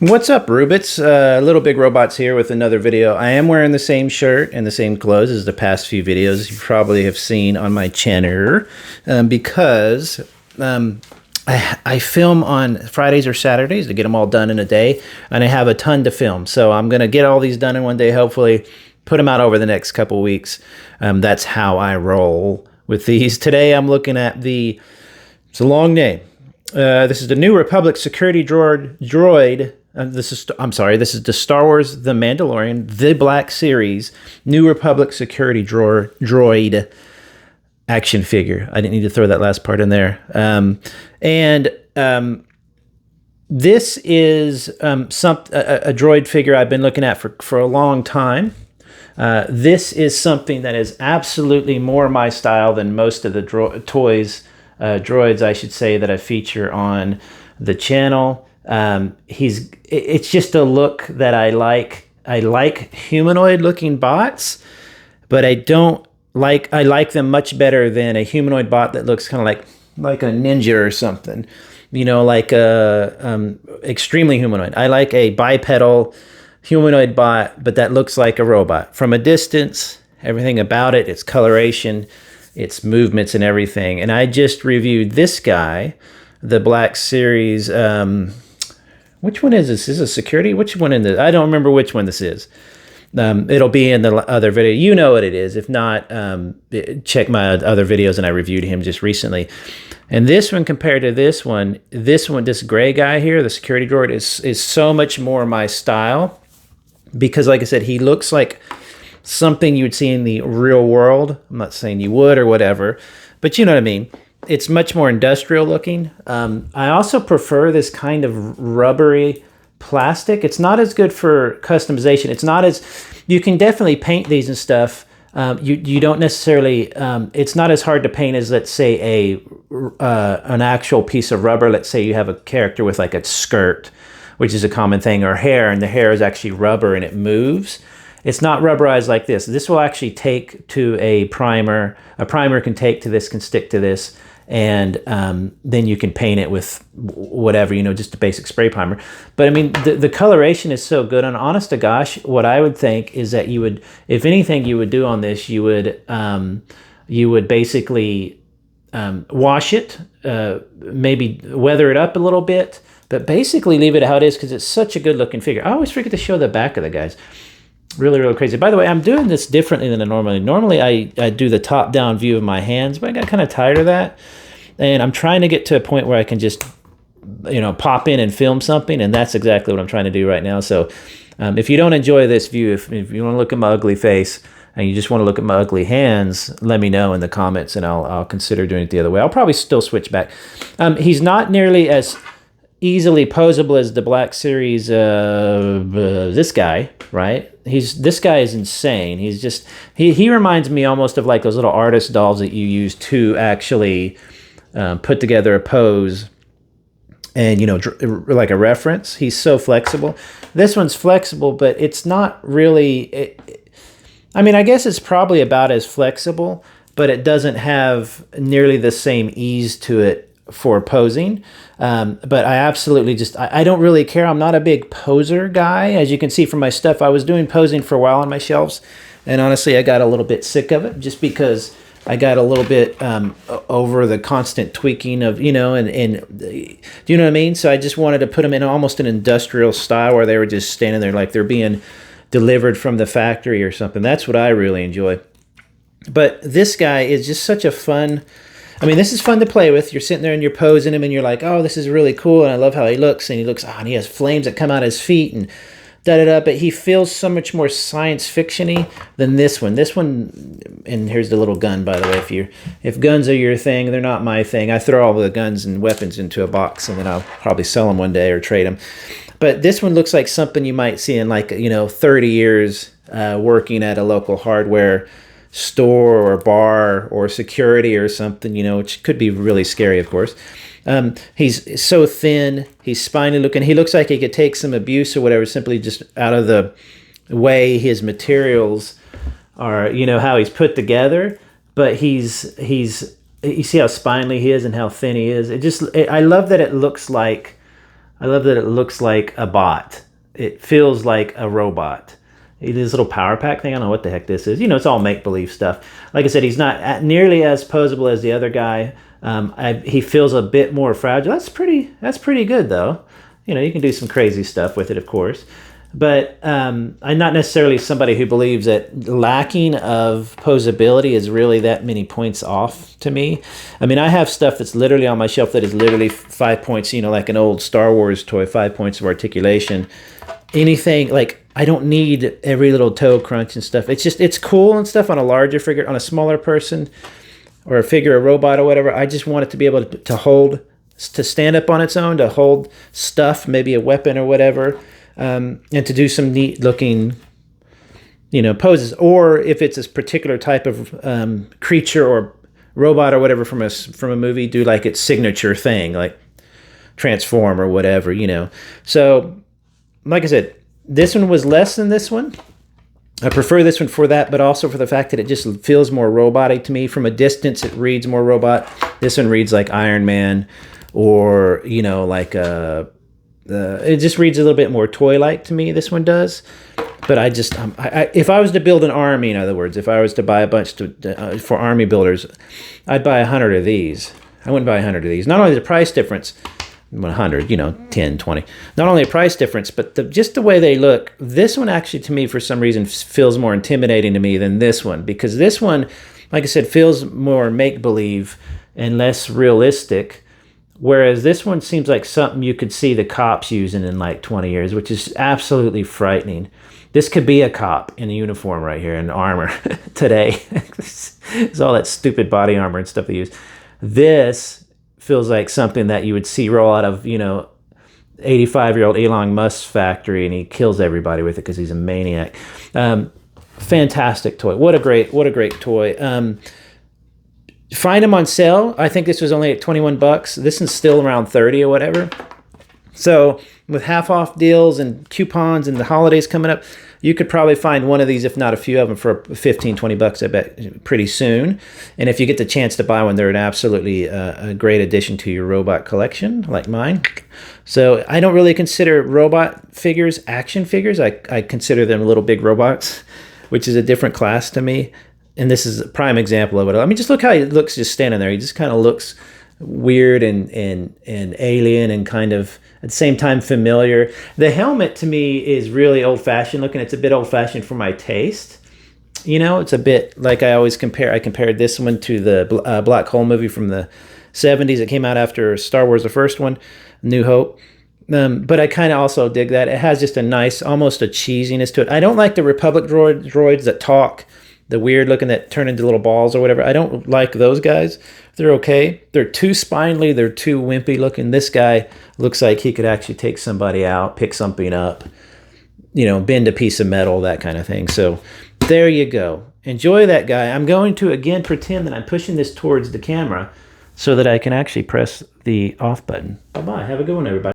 What's up, Rubits? Little Big Robots here with another video. I am wearing the same shirt and the same clothes as the past few videos you probably have seen on my channel because I film on Fridays or Saturdays to get them all done in a day, and I have a ton to film. So I'm going to get all these done in one day, hopefully put them out over the next couple weeks. That's how I roll with these. Today I'm looking at it's a long name. This is the New Republic Security Droid. This is the Star Wars The Mandalorian, the Black Series, New Republic Security Droid action figure. I didn't need to throw that last part in there. This is a droid figure I've been looking at for a long time. This is something that is absolutely more my style than most of the droids, I should say, that I feature on the channel. It's just a look that I like. I like humanoid looking bots, but I like them much better than a humanoid bot that looks kind of like a ninja or something, like a extremely humanoid. I like a bipedal humanoid bot, but that looks like a robot from a distance. Everything about it, its coloration, its movements and everything. And I just reviewed this guy, the Black Series. Which one is this? Is this a security? Which one in this? I don't remember which one this is. It'll be in the other video. You know what it is. If not, check my other videos, and I reviewed him just recently. And this one compared to this one, this gray guy here, the security droid, is so much more my style. Because like I said, he looks like something you would see in the real world. I'm not saying you would or whatever, but you know what I mean. It's much more industrial looking. I also prefer this kind of rubbery plastic. It's not as good for customization. It's not as, you can definitely paint these and stuff. You don't necessarily, it's not as hard to paint as, let's say, an actual piece of rubber. Let's say you have a character with like a skirt, which is a common thing, or hair, and the hair is actually rubber and it moves. It's not rubberized like this. This will actually take to a primer. A primer can take to this, can stick to this, and then you can paint it with whatever, just a basic spray primer. But I mean, the coloration is so good. And honest to gosh, what I would think is that you would, if anything you would do on this, you would basically wash it, maybe weather it up a little bit, but basically leave it how it is because it's such a good looking figure. I always forget to show the back of the guys. Really, really crazy. By the way, I'm doing this differently than I normally. Normally, I do the top-down view of my hands, but I got kind of tired of that. And I'm trying to get to a point where I can just, pop in and film something, and that's exactly what I'm trying to do right now. So if you don't enjoy this view, if you want to look at my ugly face and you just want to look at my ugly hands, let me know in the comments, and I'll consider doing it the other way. I'll probably still switch back. He's not nearly as easily posable as the Black Series, this guy, right? This guy is insane. He's just, he reminds me almost of like those little artist dolls that you use to actually put together a pose and, like a reference. He's so flexible. This one's flexible, but it's not really, I mean, I guess it's probably about as flexible, but it doesn't have nearly the same ease to it for posing. But I absolutely I don't really care. I'm not a big poser guy. As you can see from my stuff, I was doing posing for a while on my shelves, and honestly I got a little bit sick of it just because I got a little bit over the constant tweaking of, and do you know what I mean? So I just wanted to put them in almost an industrial style where they were just standing there like they're being delivered from the factory or something. That's what I really enjoy. But this guy is just such a fun, this is fun to play with. You're sitting there and you're posing him and you're like, oh, this is really cool. And I love how he looks. And and he has flames that come out of his feet and da-da-da. But he feels so much more science fiction-y than this one. This one, and here's the little gun, by the way. If guns are your thing, they're not my thing. I throw all the guns and weapons into a box and then I'll probably sell them one day or trade them. But this one looks like something you might see in 30 years working at a local hardware store or bar or security or something, which could be really scary, of course. He's so thin, he's spiny looking. He looks like he could take some abuse or whatever, simply just out of the way his materials are, how he's put together. But he's you see how spindly he is and how thin he is. I love that it looks like I love that it looks like a bot. It feels like a robot. This little power pack thing, I don't know what the heck this is. You know, it's all make-believe stuff. Like I said, he's not nearly as posable as the other guy. He feels a bit more fragile. That's pretty good, though. You know, you can do some crazy stuff with it, of course. But I'm not necessarily somebody who believes that lacking of posability is really that many points off to me. I mean, I have stuff that's literally on my shelf that is literally 5 points, you know, like an old Star Wars toy, 5 points of articulation. Anything, like, I don't need every little toe crunch and stuff. It's just, it's cool and stuff on a larger figure, on a smaller person or a figure, a robot or whatever. I just want it to be able to hold, to stand up on its own, to hold stuff, maybe a weapon or whatever. And to do some neat looking, you know, poses, or if it's this particular type of creature or robot or whatever from a movie, do like its signature thing, like transform or whatever, you know. So, like I said, this one was less than this one. I prefer this one for that, but also for the fact that it just feels more robotic to me. From a distance, it reads more robot. This one reads like Iron Man, or, you know, like it just reads a little bit more toy-like to me, this one does. But I just, if I was to build an army, in other words, if I was to buy a bunch for army builders, I'd buy 100 of these. I wouldn't buy 100 of these. Not only the price difference, 100, you know, 10, 20. Not only a price difference, but just the way they look. This one actually, to me, for some reason, feels more intimidating to me than this one. Because this one, like I said, feels more make-believe and less realistic. Whereas this one seems like something you could see the cops using in like 20 years, which is absolutely frightening. This could be a cop in a uniform right here, in armor today. It's all that stupid body armor and stuff they use. This feels like something that you would see roll out of, you know, 85-year-old Elon Musk's factory, and he kills everybody with it because he's a maniac. Fantastic toy. What a great toy. Find them on sale. I think this was only at 21 bucks. This is still around 30 or whatever. So with half off deals and coupons and the holidays coming up, you could probably find one of these, if not a few of them, for 15, 20 bucks, I bet, pretty soon. And if you get the chance to buy one, they're an absolutely a great addition to your robot collection, like mine. So I don't really consider robot figures action figures. I consider them little big robots, which is a different class to me. And this is a prime example of it. I mean, just look how he looks just standing there. He just kind of looks weird and alien and kind of at the same time familiar. The helmet to me is really old-fashioned looking. It's a bit old-fashioned for my taste. You know, it's a bit like I always compare. I compared this one to the Black Hole movie from the 70s. It came out after Star Wars, the first one, New Hope. But I kind of also dig that. It has just a nice, almost a cheesiness to it. I don't like the Republic droids that talk, the weird looking that turn into little balls or whatever. I don't like those guys. They're okay. They're too spindly. They're too wimpy looking. This guy looks like he could actually take somebody out, pick something up, you know, bend a piece of metal, that kind of thing. So there you go. Enjoy that guy. I'm going to, again, pretend that I'm pushing this towards the camera so that I can actually press the off button. Bye-bye. Have a good one, everybody.